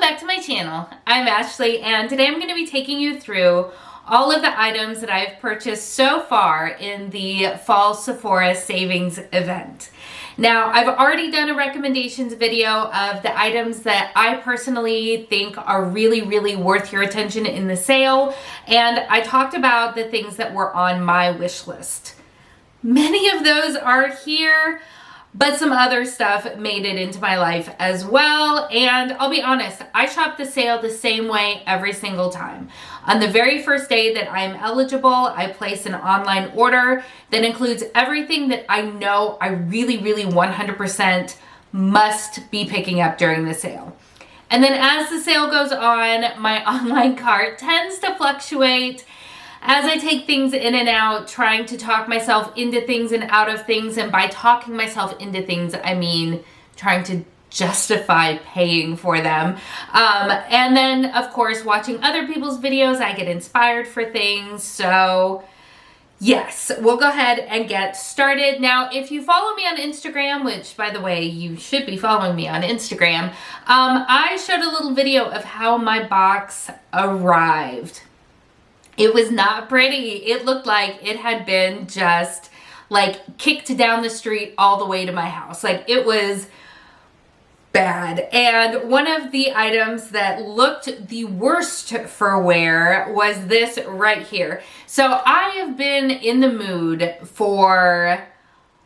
back to my channel. I'm Ashley, and today I'm going to be taking you through all of the items that I've purchased so far in the Fall Sephora Savings event. Now, I've already done a recommendations video of the items that I personally think are really worth your attention in the sale, and I talked about the things that were on my wish list. Many of those are here, but some other stuff made it into my life as well. And I'll be honest, I shop the sale the same way every single time. On the very first day that I'm eligible, I place an online order that includes everything that I know I really 100% must be picking up during the sale. And then as the sale goes on, my online cart tends to fluctuate as I take things in and out, trying to talk myself into things and out of things. And by talking myself into things, I mean trying to justify paying for them. And then, of course, watching other people's videos, I get inspired for things. So yes, we'll go ahead and get started. Now, if you follow me on Instagram, which, by the way, you should be following me on Instagram, I showed a little video of how my box arrived. It was not pretty. It looked like it had been just like kicked down the street all the way to my house. Like, it was bad. And one of the items that looked the worst for wear was this right here. So I have been in the mood for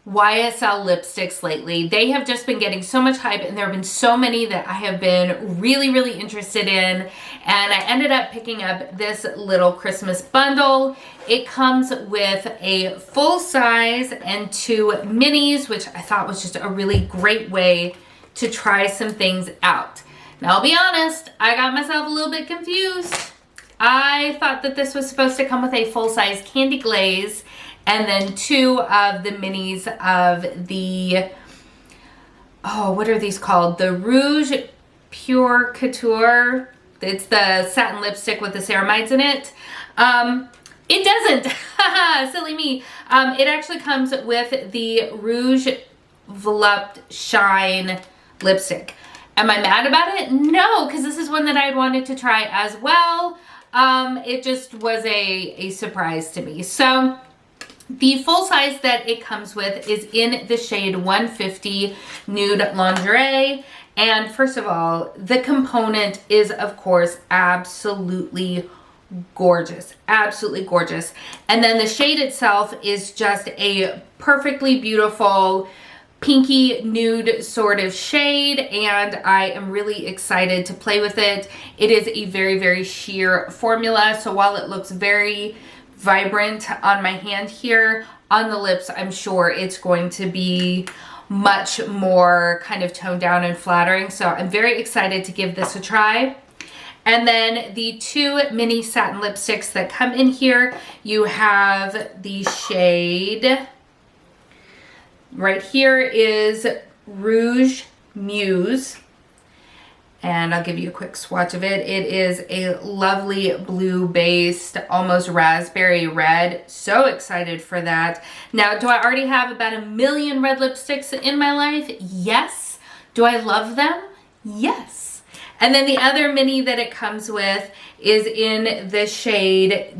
YSL lipsticks lately. They have just been getting so much hype, and there have been so many that I have been really interested in, and I ended up picking up this little Christmas bundle. It comes with a full size and 2 minis, which I thought was just a really great way to try some things out. Now, I'll be honest, I got myself a little bit confused. I thought that this was supposed to come with a full size candy glaze and then 2 of the minis of the, oh, what are these called? The Rouge Pure Couture. It's the satin lipstick with the ceramides in it. It doesn't. Silly me. It actually comes with the Rouge Volupte Shine lipstick. Am I mad about it? No, because this is one that I wanted to try as well. It just was a surprise to me. So the full size that it comes with is in the shade 150 Nude Lingerie. And first of all, the component is, of course, absolutely gorgeous. Absolutely gorgeous. And then the shade itself is just a perfectly beautiful pinky nude sort of shade, and I am really excited to play with it. It is a very sheer formula, so while it looks very vibrant on my hand here, on the lips I'm sure it's going to be much more kind of toned down and flattering. So I'm very excited to give this a try. And then the 2 mini satin lipsticks that come in here, you have the shade right here is Rouge Muse. And I'll give you a quick swatch of it. It is a lovely blue based, almost raspberry red. So excited for that. Now, do I already have about 1 million red lipsticks in my life? Yes. Do I love them? Yes. And then the other mini that it comes with is in the shade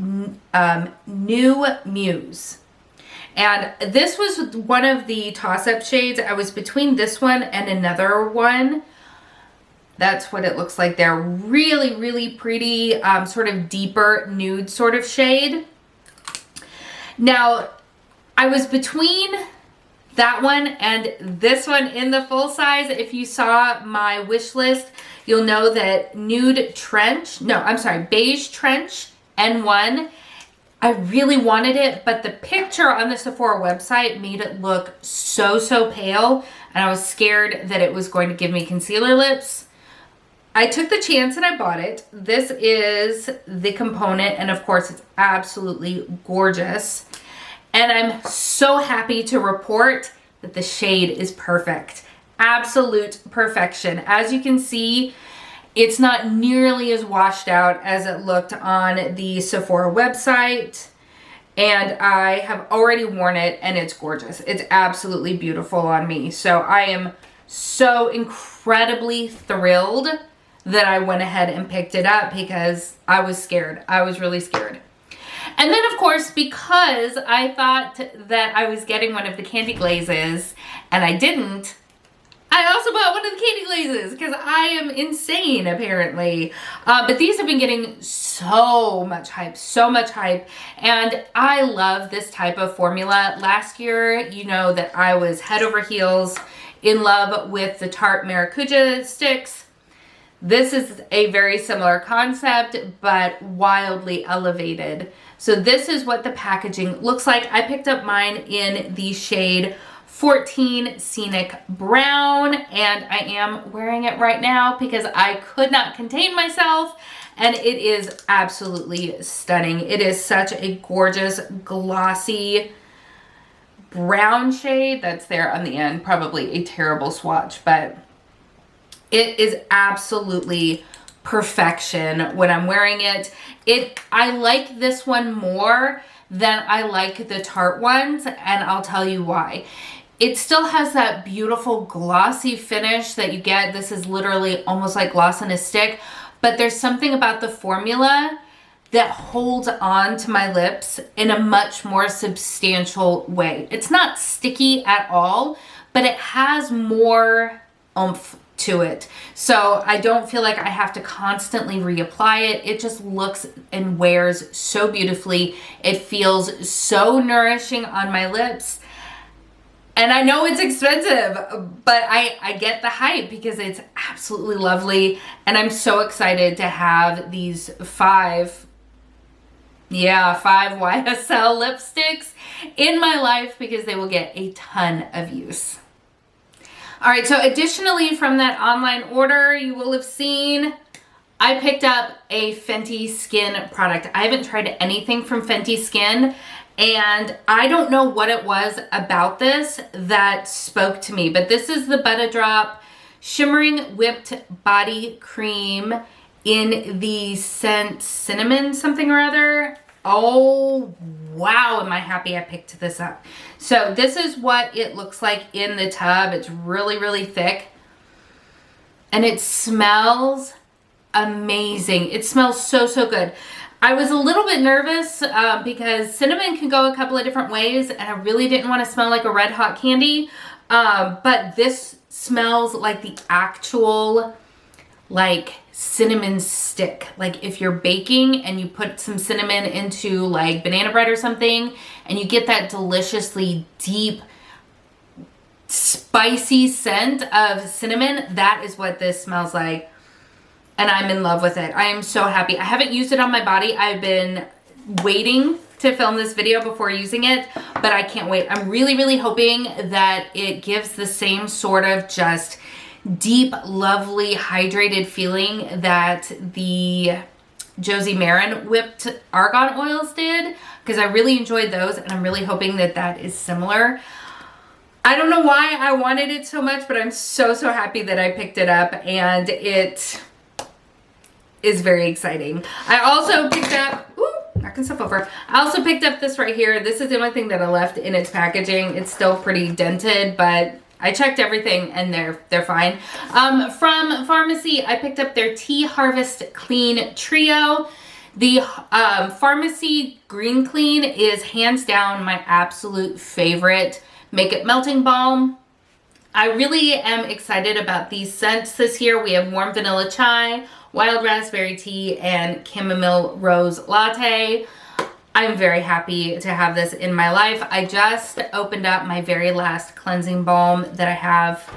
New Muse. And this was one of the toss-up shades. I was between this one and another one. That's what it looks like. They're really pretty, sort of deeper nude sort of shade. Now, I was between that one and this one in the full size. If you saw my wish list, you'll know that Beige Trench N1, I really wanted it, but the picture on the Sephora website made it look so pale, and I was scared that it was going to give me concealer lips. I took the chance and I bought it. This is the component, and of course it's absolutely gorgeous. And I'm so happy to report that the shade is perfect. Absolute perfection. As you can see, it's not nearly as washed out as it looked on the Sephora website. And I have already worn it and it's gorgeous. It's absolutely beautiful on me. So I am so incredibly thrilled that I went ahead and picked it up because I was scared. I was really scared. And then, of course, because I thought that I was getting one of the candy glazes and I didn't, I also bought one of the candy glazes because I am insane, apparently. But these have been getting so much hype. And I love this type of formula. Last year, you know that I was head over heels in love with the Tarte Maracuja sticks. This is a very similar concept, but wildly elevated. So this is what the packaging looks like. I picked up mine in the shade 14 Scenic Brown, and I am wearing it right now because I could not contain myself, and it is absolutely stunning. It is such a gorgeous, glossy brown shade that's there on the end. Probably a terrible swatch, but it is absolutely perfection when I'm wearing it. I like this one more than I like the Tarte ones, and I'll tell you why. It still has that beautiful glossy finish that you get. This is literally almost like gloss in a stick, but there's something about the formula that holds on to my lips in a much more substantial way. It's not sticky at all, but it has more oomph to it. So I don't feel like I have to constantly reapply it. It just looks and wears so beautifully. It feels so nourishing on my lips. And I know it's expensive, but I get the hype because it's absolutely lovely. And I'm so excited to have these five YSL lipsticks in my life because they will get a ton of use. All right, so additionally from that online order, you will have seen I picked up a Fenty Skin product. I haven't tried anything from Fenty Skin, and I don't know what it was about this that spoke to me, but this is the Butter Drop Shimmering Whipped Body Cream in the scent Cinnamon something or other. Oh, wow, am I happy I picked this up. So this is what it looks like in the tub. It's really, really thick, and it smells amazing. It smells so, so good. I was a little bit nervous because cinnamon can go a couple of different ways, and I really didn't want to smell like a red hot candy. But this smells like the actual like cinnamon stick. Like if you're baking and you put some cinnamon into like banana bread or something, and you get that deliciously deep, spicy scent of cinnamon, that is what this smells like. And I'm in love with it. I am so happy. I haven't used it on my body. I've been waiting to film this video before using it, but I can't wait. I'm really, really hoping that it gives the same sort of just deep, lovely, hydrated feeling that the Josie Maran whipped argan oils did, because I really enjoyed those, and I'm really hoping that that is similar. I don't know why I wanted it so much, but I'm so, so happy that I picked it up, and it is very exciting. I also picked up, knocking stuff over. I also picked up this right here. This is the only thing that I left in its packaging. It's still pretty dented, but I checked everything and they're fine. From Pharmacy, I picked up their Tea Harvest Clean Trio. The Pharmacy Green Clean is hands down my absolute favorite makeup melting balm. I really am excited about these scents this year. We have Warm Vanilla Chai, Wild Raspberry Tea, and Chamomile Rose Latte. I'm very happy to have this in my life. I just opened up my very last cleansing balm that I have,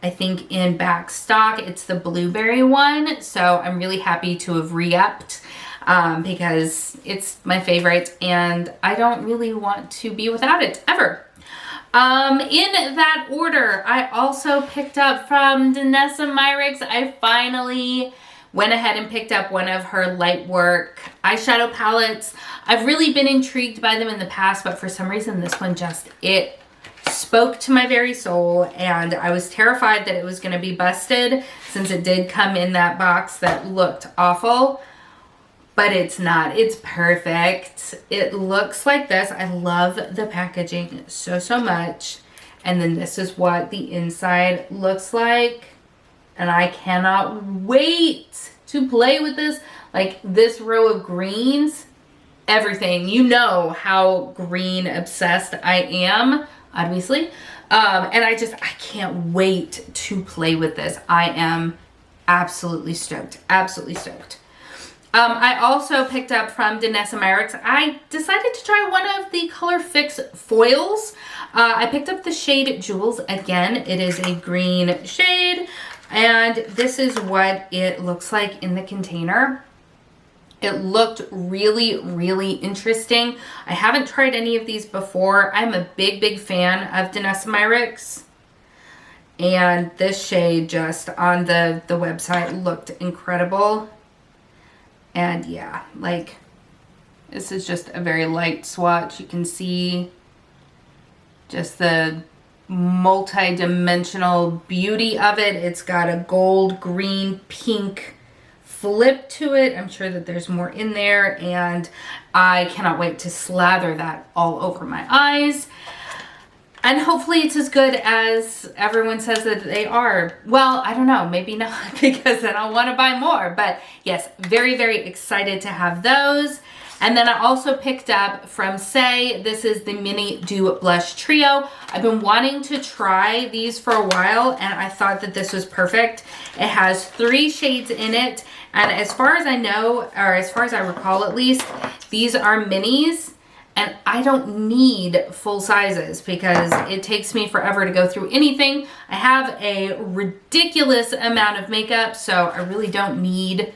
I think, in back stock. It's the blueberry one, so I'm really happy to have re-upped because it's my favorite and I don't really want to be without it ever. In that order, I also picked up from Danessa Myricks. I finally went ahead and picked up one of her Lightwork eyeshadow palettes. I've really been intrigued by them in the past, but for some reason this one just, it spoke to my very soul, and I was terrified that it was going to be busted since it did come in that box that looked awful. But it's not. It's perfect. It looks like this. I love the packaging so, so much. And then this is what the inside looks like. and I cannot wait to play with this. Like this row of greens, everything. You know how green obsessed I am, obviously. And I can't wait to play with this. I am absolutely stoked, absolutely stoked. I also picked up from Danessa Myricks. I decided to try one of the Color Fix foils. I picked up the shade Jewels. Again, it is a green shade, and this is what it looks like in the container. It looked really, really interesting. I haven't tried any of these before. I'm a big, big fan of Danessa Myricks. And this shade just on the website looked incredible. And yeah, like this is just a very light swatch. You can see just the multi-dimensional beauty of it. It's got a gold, green, pink flip to it. I'm sure that there's more in there, and I cannot wait to slather that all over my eyes. And hopefully it's as good as everyone says that they are. Well, I don't know, maybe not, because then I'll want to buy more. But yes, very, very excited to have those. And then I also picked up from Say, this is the Mini Dew Blush Trio. I've been wanting to try these for a while, and I thought that this was perfect. It has 3 shades in it, and as far as I know, or as far as I recall at least, these are minis. And I don't need full sizes because it takes me forever to go through anything. I have a ridiculous amount of makeup, so I really don't need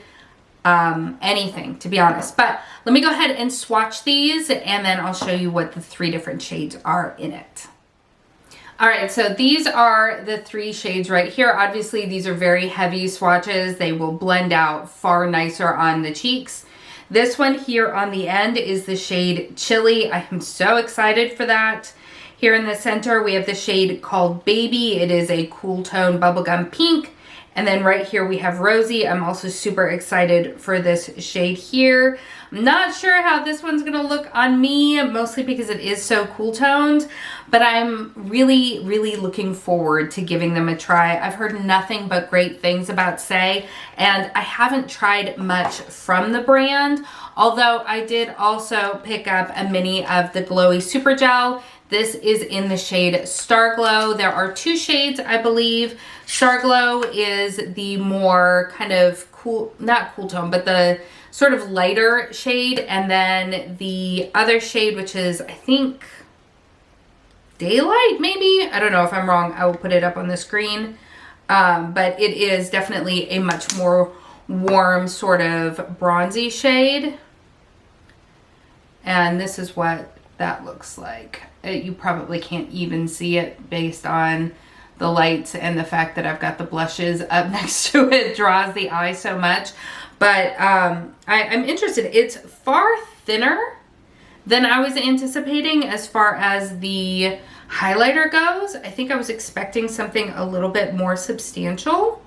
anything, to be honest. But let me go ahead and swatch these, and then I'll show you what the 3 different shades are in it. All right, so these are the 3 shades right here. Obviously, these are very heavy swatches. They will blend out far nicer on the cheeks. This one here on the end is the shade Chili. I am so excited for that. Here in the center, we have the shade called Baby. It is a cool tone bubblegum pink. And then right here we have Rosy. I'm also super excited for this shade here. I'm not sure how this one's gonna look on me, mostly because it is so cool toned, but I'm really, really looking forward to giving them a try. I've heard nothing but great things about Say, and I haven't tried much from the brand, although I did also pick up a mini of the Glowy Super Gel. This is in the shade Star Glow. There are 2 shades, I believe. Star Glow is the more kind of cool, not cool tone, but the sort of lighter shade. And then the other shade, which is, I think, Daylight, maybe? I don't know. If I'm wrong, I will put it up on the screen. But it is definitely a much more warm, sort of bronzy shade. And this is what that looks like. You probably can't even see it based on the lights, and the fact that I've got the blushes up next to it draws the eye so much. But I'm interested. It's far thinner than I was anticipating as far as the highlighter goes. I think I was expecting something a little bit more substantial.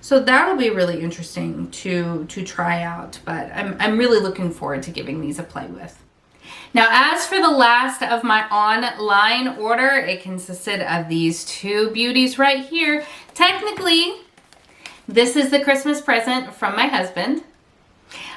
So that'll be really interesting to try out. But I'm really looking forward to giving these a play with. Now, as for the last of my online order, it consisted of these 2 beauties right here. Technically, this is the Christmas present from my husband.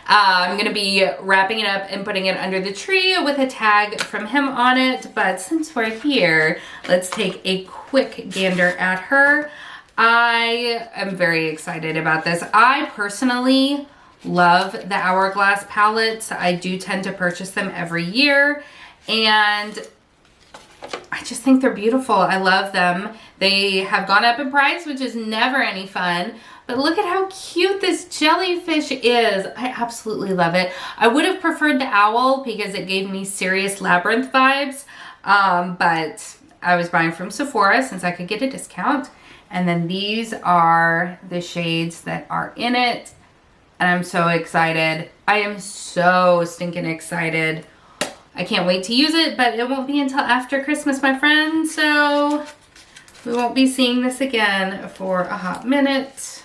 I'm going to be wrapping it up and putting it under the tree with a tag from him on it. But since we're here, let's take a quick gander at her. I am very excited about this. I personally love the Hourglass palettes. I do tend to purchase them every year, and I just think they're beautiful. I love them. They have gone up in price, which is never any fun, but look at how cute this jellyfish is. I absolutely love it. I would have preferred the owl because it gave me serious Labyrinth vibes, but I was buying from Sephora since I could get a discount. And then these are the shades that are in it. And I'm so excited. I am so stinking excited. I can't wait to use it, but it won't be until after Christmas, my friends. So we won't be seeing this again for a hot minute.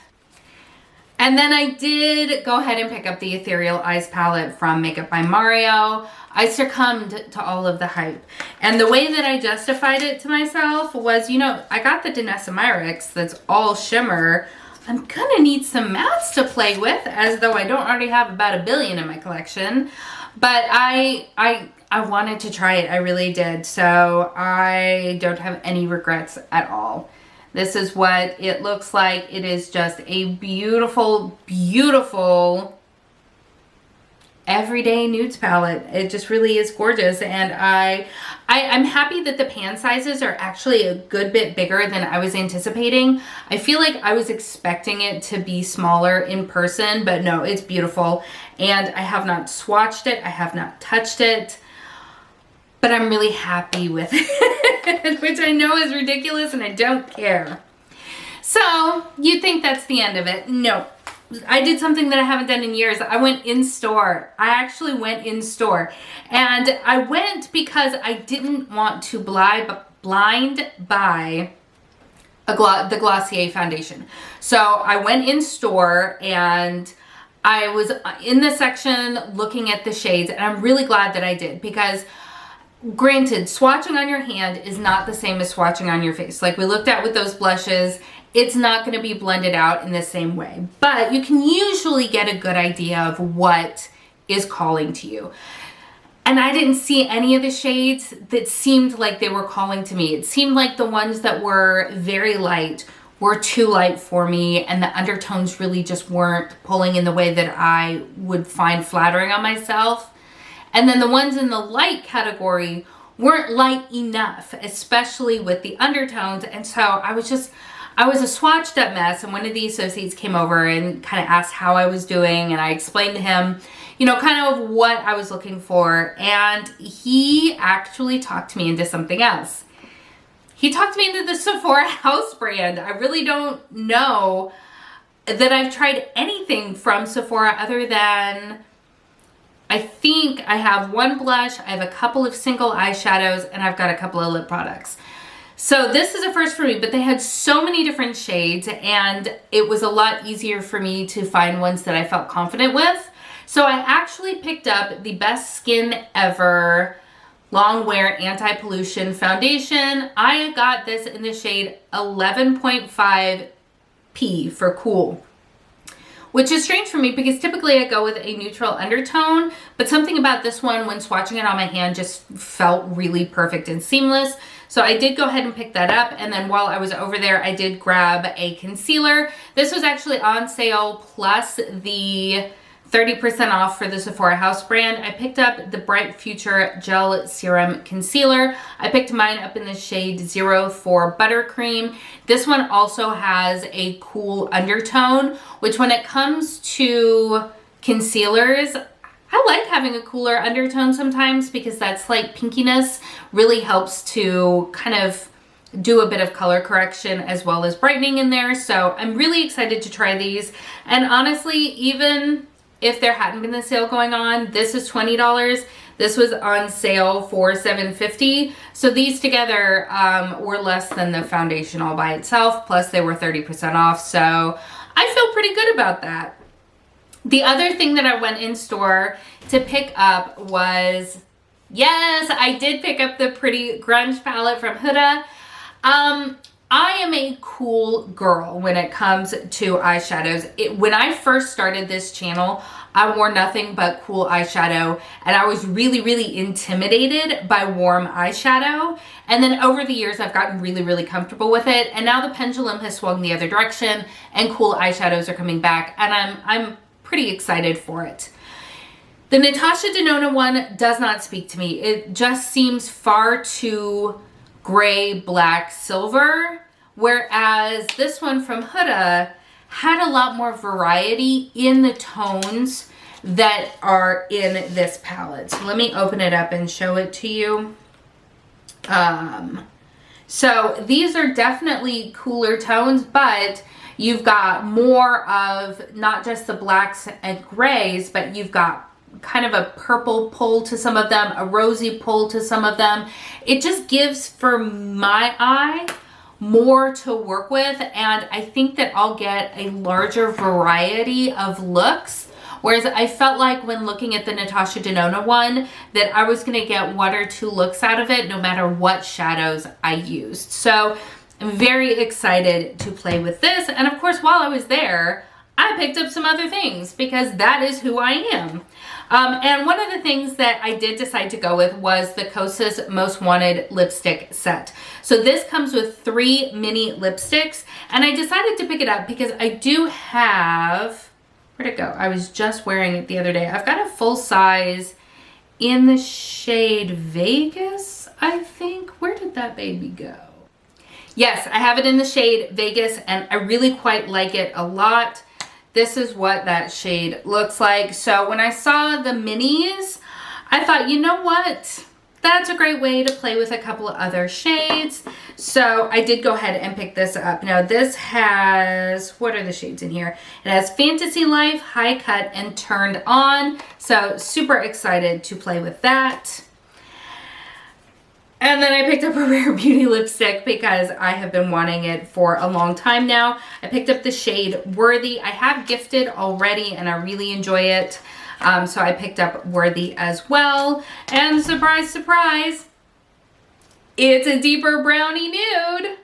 And then I did go ahead and pick up the Ethereal Eyes palette from Makeup by Mario. I succumbed to all of the hype. And the way that I justified it to myself was, you know, I got the Danessa Myricks that's all shimmer. I'm gonna need some mattes to play with, as though I don't already have about 1 billion in my collection. But I wanted to try it, I really did. So I don't have any regrets at all. This is what it looks like. It is just a beautiful, beautiful everyday nudes palette. It just really is gorgeous, and I'm happy that the pan sizes are actually a good bit bigger than I was anticipating. I feel like I was expecting it to be smaller in person, but no, it's beautiful. And I have not swatched it, I have not touched it, but I'm really happy with it, which I know is ridiculous and I don't care. So you'd think that's the end of it. No. I did something that I haven't done in years. I went in store. I actually went in store. And I went because I didn't want to blind buy the Glossier foundation. So I went in store and I was in the section looking at the shades, and I'm really glad that I did, because granted, swatching on your hand is not the same as swatching on your face. Like we looked at with those blushes, it's not going to be blended out in the same way, but you can usually get a good idea of what is calling to you. And I didn't see any of the shades that seemed like they were calling to me. It seemed like the ones that were very light were too light for me, and the undertones really just weren't pulling in the way that I would find flattering on myself. And then the ones in the light category weren't light enough, especially with the undertones. And so I was a swatched up mess, and one of the associates came over and kind of asked how I was doing, and I explained to him, you know, kind of what I was looking for, and he actually talked me into something else. He talked me into the Sephora House brand. I really don't know that I've tried anything from Sephora other than, I think I have one blush, I have a couple of single eyeshadows, and I've got a couple of lip products. So this is a first for me, but they had so many different shades, and it was a lot easier for me to find ones that I felt confident with. So I actually picked up the Best Skin Ever Long Wear Anti-Pollution Foundation. I got this in the shade 11.5P for cool, which is strange for me because typically I go with a neutral undertone, but something about this one when swatching it on my hand just felt really perfect and seamless. So I did go ahead and pick that up, and then while I was over there, I did grab a concealer. This was actually on sale plus the 30% off for the Sephora House brand. I picked up the Bright Future Gel Serum Concealer. I picked mine up in the shade 04 Buttercream. This one also has a cool undertone, which when it comes to concealers, I like having a cooler undertone sometimes because that slight pinkiness really helps to kind of do a bit of color correction as well as brightening in there. So I'm really excited to try these. And honestly, even if there hadn't been the sale going on, this is $20. This was on sale for $7.50. So these together were less than the foundation all by itself. Plus they were 30% off. So I feel pretty good about that. The other thing that I went in store to pick up was, yes, I did pick up the Pretty Grunge palette from Huda. I am a cool girl when it comes to eyeshadows. When I first started this channel, I wore nothing but cool eyeshadow, and I was really, really intimidated by warm eyeshadow. And then over the years, I've gotten really, really comfortable with it. And now the pendulum has swung the other direction, and cool eyeshadows are coming back, and I'm pretty excited for it. The Natasha Denona one does not speak to me. It just seems far too gray, black, silver, whereas this one from Huda had a lot more variety in the tones that are in this palette. So let me open it up and show it to you. So these are definitely cooler tones, but you've got more of not just the blacks and grays, but you've got kind of a purple pull to some of them, a rosy pull to some of them. It just gives, for my eye, more to work with, and I think that I'll get a larger variety of looks. Whereas I felt like when looking at the Natasha Denona one that I was going to get 1 or 2 looks out of it no matter what shadows I used. So I'm very excited to play with this. And of course, while I was there, I picked up some other things because that is who I am. And one of the things that I did decide to go with was the Kosas Most Wanted lipstick set. So this comes with 3 mini lipsticks, and I decided to pick it up because I do have, where'd it go? I was just wearing it the other day. I've got a full size in the shade Vegas, I think. Where did that baby go? Yes, I have it in the shade Vegas, and I really quite like it a lot. This is what that shade looks like. So when I saw the minis, I thought, you know what? That's a great way to play with a couple of other shades. So I did go ahead and pick this up. Now this has, what are the shades in here? It has Fantasy Life, High Cut, and Turned On. So super excited to play with that. And then I picked up a Rare Beauty lipstick because I have been wanting it for a long time now. I picked up the shade Worthy. I have gifted already and I really enjoy it. So I picked up Worthy as well. And surprise, surprise, it's a deeper brownie nude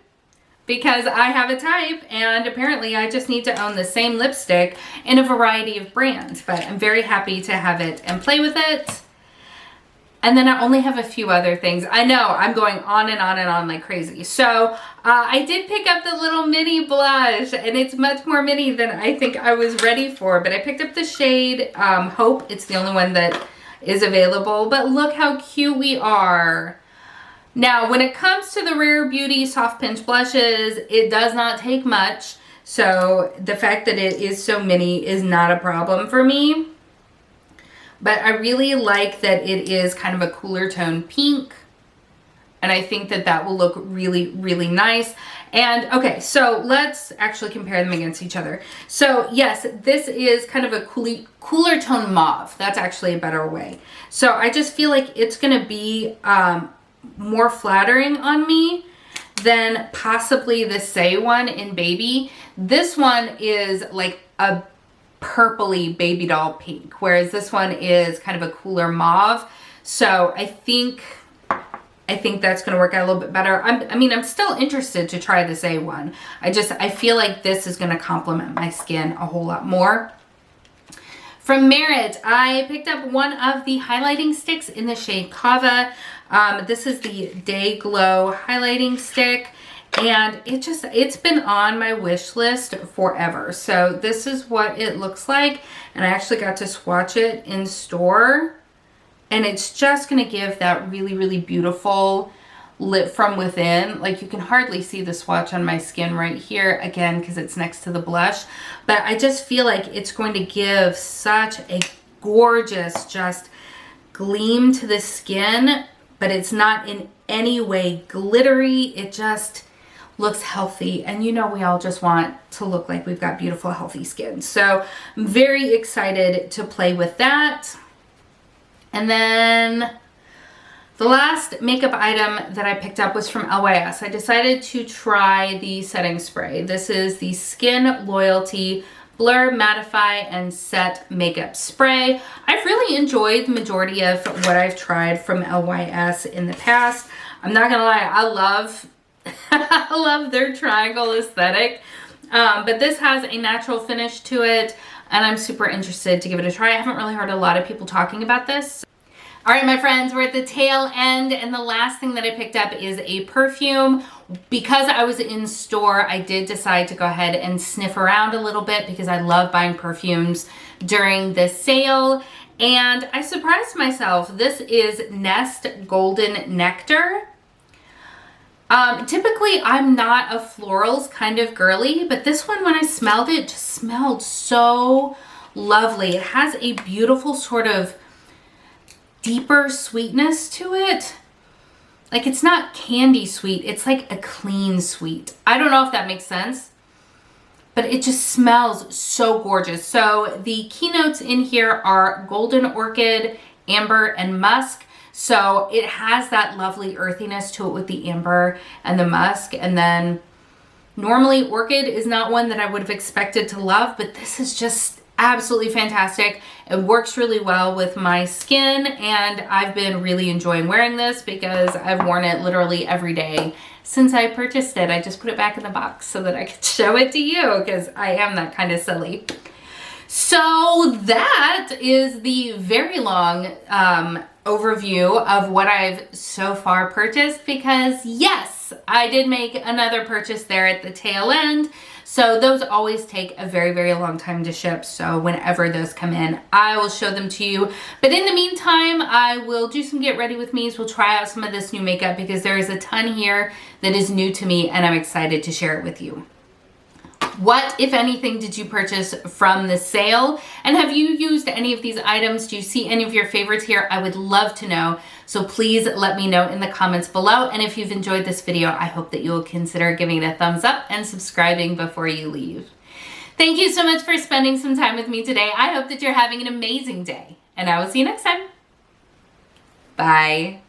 because I have a type, and apparently I just need to own the same lipstick in a variety of brands. But I'm very happy to have it and play with it. And then I only have a few other things. I know I'm going on and on and on like crazy. So I did pick up the little mini blush, and it's much more mini than I think I was ready for. But I picked up the shade Hope. It's the only one that is available. But look how cute we are. Now, when it comes to the Rare Beauty Soft Pinch blushes, it does not take much. So the fact that it is so mini is not a problem for me. But I really like that it is kind of a cooler tone pink. And I think that that will look really, really nice. And okay, so let's actually compare them against each other. So yes, this is kind of a cooler tone mauve. That's actually a better way. So I just feel like it's gonna be more flattering on me than possibly the Say one in Baby. This one is like a purpley baby doll pink, whereas this one is kind of a cooler mauve. So I think that's going to work out a little bit better. I mean, I'm still interested to try this A one. I feel like this is going to complement my skin a whole lot more. From Merit, I picked up one of the highlighting sticks in the shade Kava. This is the Day Glow highlighting stick. And it's been on my wish list forever. So this is what it looks like. And I actually got to swatch it in store. And it's just going to give that really, really beautiful lit from within. Like you can hardly see the swatch on my skin right here. Again, because it's next to the blush. But I just feel like it's going to give such a gorgeous just gleam to the skin. But it's not in any way glittery. It just looks healthy, and you know we all just want to look like we've got beautiful healthy skin. So I'm very excited to play with that. And then the last makeup item that I picked up was from LYS. I decided to try the setting spray. This is the Skin Loyalty Blur, Mattify, and Set Makeup Spray. I've really enjoyed the majority of what I've tried from LYS in the past. I'm not gonna lie, I love I love their triangle aesthetic, but this has a natural finish to it, and I'm super interested to give it a try. I haven't really heard a lot of people talking about this. All right, my friends, we're at the tail end, and the last thing that I picked up is a perfume. Because I was in store, I did decide to go ahead and sniff around a little bit because I love buying perfumes during the sale, and I surprised myself. This is Nest Golden Nectar. Typically I'm not a florals kind of girly, but this one, when I smelled it, just smelled so lovely. It has a beautiful sort of deeper sweetness to it. Like it's not candy sweet, it's like a clean sweet. I don't know if that makes sense, but it just smells so gorgeous. So the keynotes in here are Golden Orchid, Amber, and Musk. So it has that lovely earthiness to it with the amber and the musk. And then normally Orchid is not one that I would have expected to love, but this is just absolutely fantastic. It works really well with my skin, and I've been really enjoying wearing this because I've worn it literally every day since I purchased it. I just put it back in the box so that I could show it to you because I am that kind of silly. So that is the very long overview of what I've so far purchased, because yes, I did make another purchase there at the tail end. So those always take a very, very long time to ship. So whenever those come in, I will show them to you. But in the meantime, I will do some get ready with me's. We'll try out some of this new makeup because there is a ton here that is new to me and I'm excited to share it with you. What, if anything, did you purchase from the sale? And have you used any of these items? Do you see any of your favorites here? I would love to know. So please let me know in the comments below. And if you've enjoyed this video, I hope that you will consider giving it a thumbs up and subscribing before you leave. Thank you so much for spending some time with me today. I hope that you're having an amazing day. And I will see you next time. Bye.